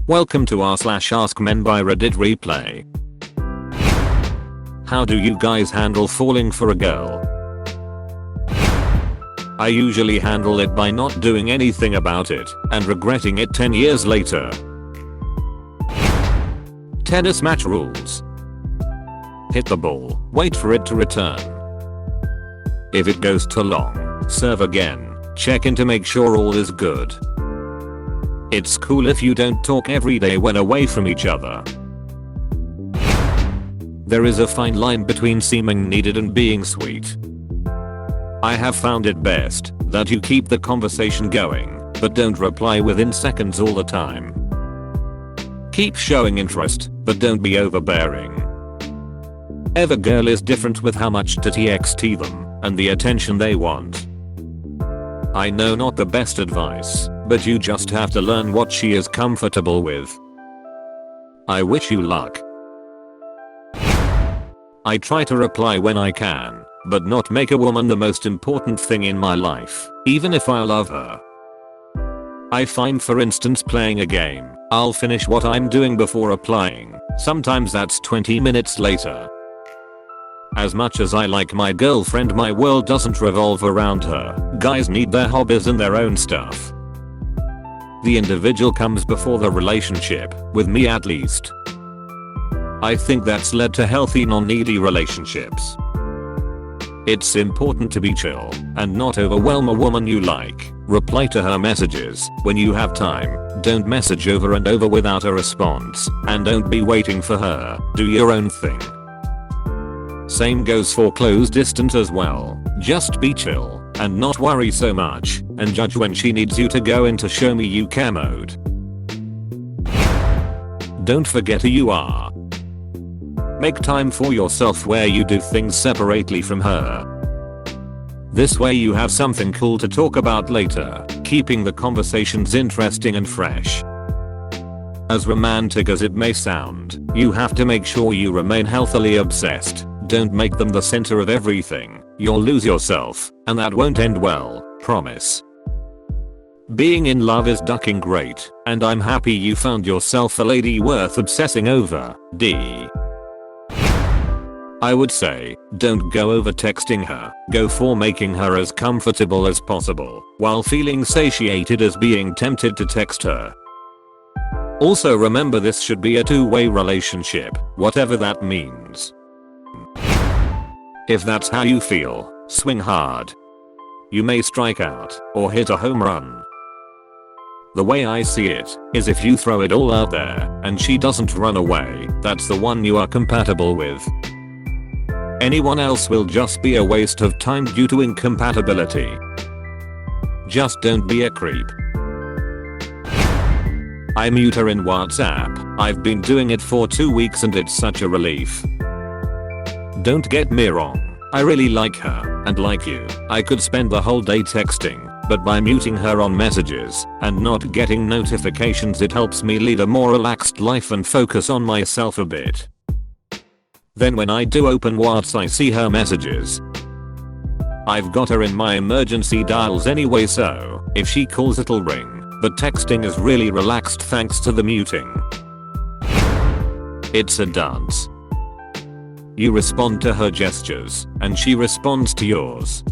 Welcome to r/AskMen by Reddit replay. How do you guys handle falling for a girl? I usually handle it by not doing anything about it and regretting it 10 years later. Tennis match rules. Hit the ball, wait for it to return. If it goes too long, serve again, check in to make sure all is good. It's cool if you don't talk every day when away from each other. There is a fine line between seeming needed and being sweet. I have found it best that you keep the conversation going, but don't reply within seconds all the time. Keep showing interest, but don't be overbearing. Every girl is different with how much to TXT them and the attention they want. I know not the best advice, but you just have to learn what she is comfortable with. I wish you luck. I try to reply when I can, but not make a woman the most important thing in my life, even if I love her. I find, for instance, playing a game, I'll finish what I'm doing before replying. Sometimes that's 20 minutes later. As much as I like my girlfriend, my world doesn't revolve around her. Guys need their hobbies and their own stuff. The individual comes before the relationship, with me at least. I think that's led to healthy non-needy relationships. It's important to be chill and not overwhelm a woman you like. Reply to her messages when you have time. Don't message over and over without a response, and don't be waiting for her. Do your own thing. Same goes for close distance as well. Just be chill and not worry so much, and judge when she needs you to go into show me you care mode. Don't forget who you are. Make time for yourself where you do things separately from her. This way you have something cool to talk about later, keeping the conversations interesting and fresh. As romantic as it may sound, you have to make sure you remain healthily obsessed. Don't make them the center of everything. You'll lose yourself, and that won't end well, promise. Being in love is ducking great, and I'm happy you found yourself a lady worth obsessing over. I would say, don't go over texting her. Go for making her as comfortable as possible, while feeling satiated as being tempted to text her. Also remember, this should be a two-way relationship, whatever that means. If that's how you feel, swing hard. You may strike out, or hit a home run. The way I see it, is if you throw it all out there, and she doesn't run away, that's the one you are compatible with. Anyone else will just be a waste of time due to incompatibility. Just don't be a creep. I mute her in WhatsApp. I've been doing it for 2 weeks and it's such a relief. Don't get me wrong, I really like her, and like you, I could spend the whole day texting, but by muting her on messages and not getting notifications, it helps me lead a more relaxed life and focus on myself a bit. Then when I do open WhatsApp, I see her messages. I've got her in my emergency dials anyway, so if she calls it'll ring, but texting is really relaxed thanks to the muting. It's a dance. You respond to her gestures, and she responds to yours.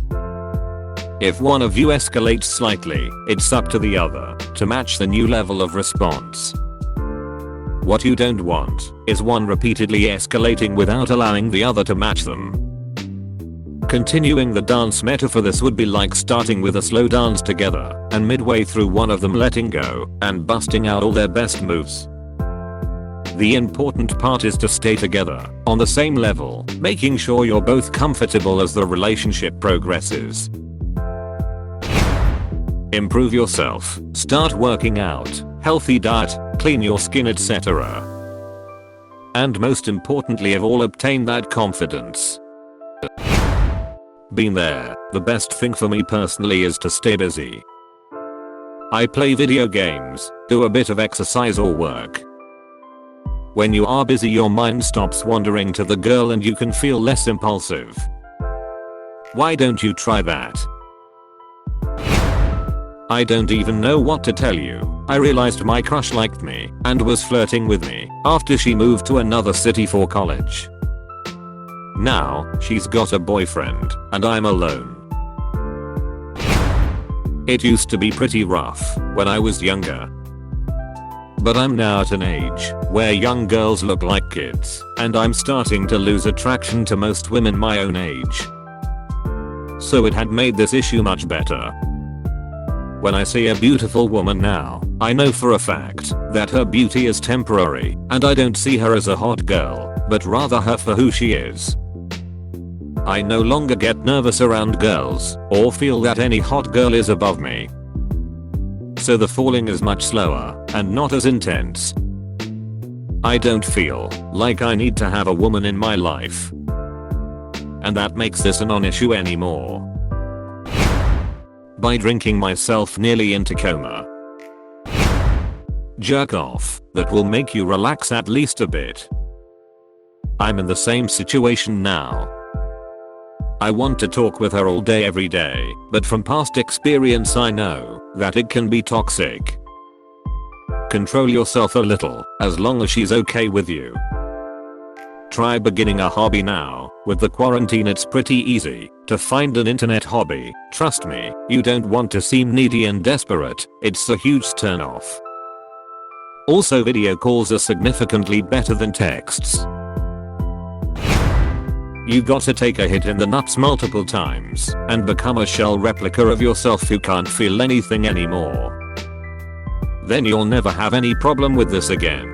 If one of you escalates slightly, it's up to the other to match the new level of response. What you don't want is one repeatedly escalating without allowing the other to match them. Continuing the dance metaphor, this would be like starting with a slow dance together, and midway through one of them letting go and busting out all their best moves. The important part is to stay together, on the same level, making sure you're both comfortable as the relationship progresses. Improve yourself, start working out, healthy diet, clean your skin, etc. And most importantly of all, obtain that confidence. Been there, the best thing for me personally is to stay busy. I play video games, do a bit of exercise or work. When you are busy, your mind stops wandering to the girl and you can feel less impulsive. Why don't you try that? I don't even know what to tell you. I realized my crush liked me and was flirting with me after she moved to another city for college. Now, she's got a boyfriend and I'm alone. It used to be pretty rough when I was younger. But I'm now at an age where young girls look like kids and I'm starting to lose attraction to most women my own age. So it had made this issue much better. When I see a beautiful woman now, I know for a fact that her beauty is temporary and I don't see her as a hot girl, but rather her for who she is. I no longer get nervous around girls or feel that any hot girl is above me. So the falling is much slower and not as intense. I don't feel like I need to have a woman in my life. And that makes this a non-issue anymore. By drinking myself nearly into coma. Jerk off that will make you relax at least a bit. I'm in the same situation now. I want to talk with her all day every day, but from past experience I know that it can be toxic. Control yourself a little, as long as she's okay with you. Try beginning a hobby now. With the quarantine it's pretty easy to find an internet hobby. Trust me, you don't want to seem needy and desperate. It's a huge turn off. Also, video calls are significantly better than texts. You gotta take a hit in the nuts multiple times and become a shell replica of yourself who can't feel anything anymore. Then you'll never have any problem with this again.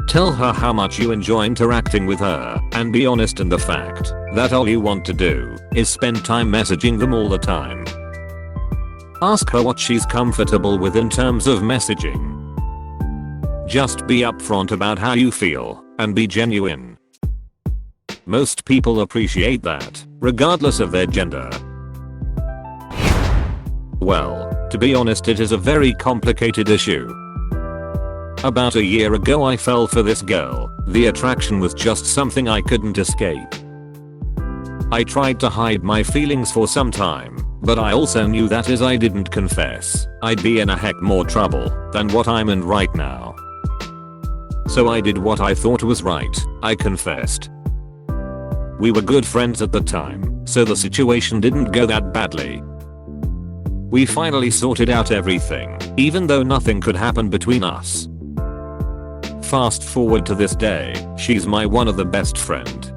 Tell her how much you enjoy interacting with her and be honest in the fact that all you want to do is spend time messaging them all the time. Ask her what she's comfortable with in terms of messaging. Just be upfront about how you feel and be genuine. Most people appreciate that, regardless of their gender. Well, to be honest, it is a very complicated issue. About a year ago I fell for this girl. The attraction was just something I couldn't escape. I tried to hide my feelings for some time, but I also knew that as I didn't confess, I'd be in a heck more trouble than what I'm in right now. So I did what I thought was right. I confessed. We were good friends at the time, so the situation didn't go that badly. We finally sorted out everything, even though nothing could happen between us. Fast forward to this day, she's my one of the best friend.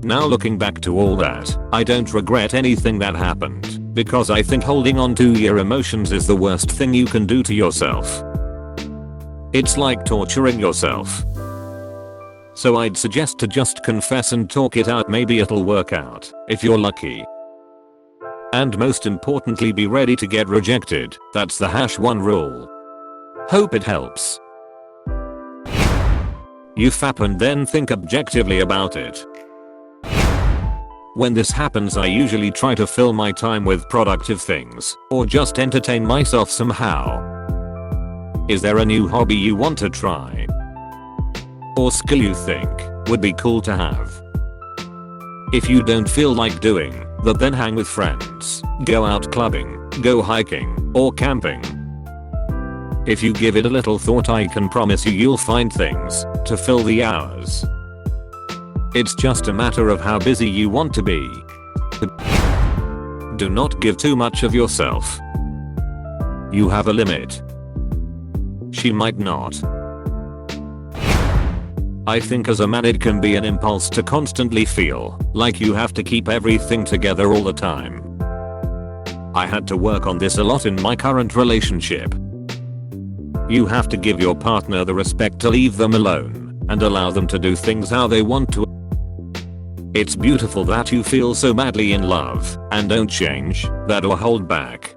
Now looking back to all that, I don't regret anything that happened, because I think holding on to your emotions is the worst thing you can do to yourself. It's like torturing yourself. So I'd suggest to just confess and talk it out. Maybe it'll work out, if you're lucky. And most importantly, be ready to get rejected. That's the #1 rule. Hope it helps. You fap and then think objectively about it. When this happens, I usually try to fill my time with productive things, or just entertain myself somehow. Is there a new hobby you want to try? Or skill you think would be cool to have? If you don't feel like doing that, then hang with friends, go out clubbing, go hiking, or camping. If you give it a little thought, I can promise you'll find things to fill the hours. It's just a matter of how busy you want to be. Do not give too much of yourself. You have a limit. She might not. I think as a man it can be an impulse to constantly feel like you have to keep everything together all the time. I had to work on this a lot in my current relationship. You have to give your partner the respect to leave them alone and allow them to do things how they want to. It's beautiful that you feel so madly in love and don't change that or hold back.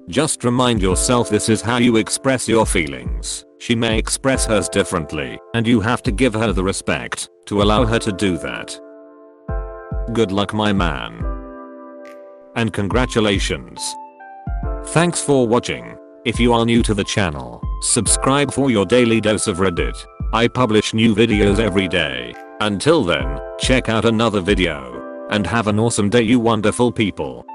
Just remind yourself this is how you express your feelings. She may express hers differently, and you have to give her the respect to allow her to do that. Good luck, my man. And congratulations. Thanks for watching. If you are new to the channel, subscribe for your daily dose of Reddit. I publish new videos every day. Until then, check out another video. And have an awesome day, you wonderful people.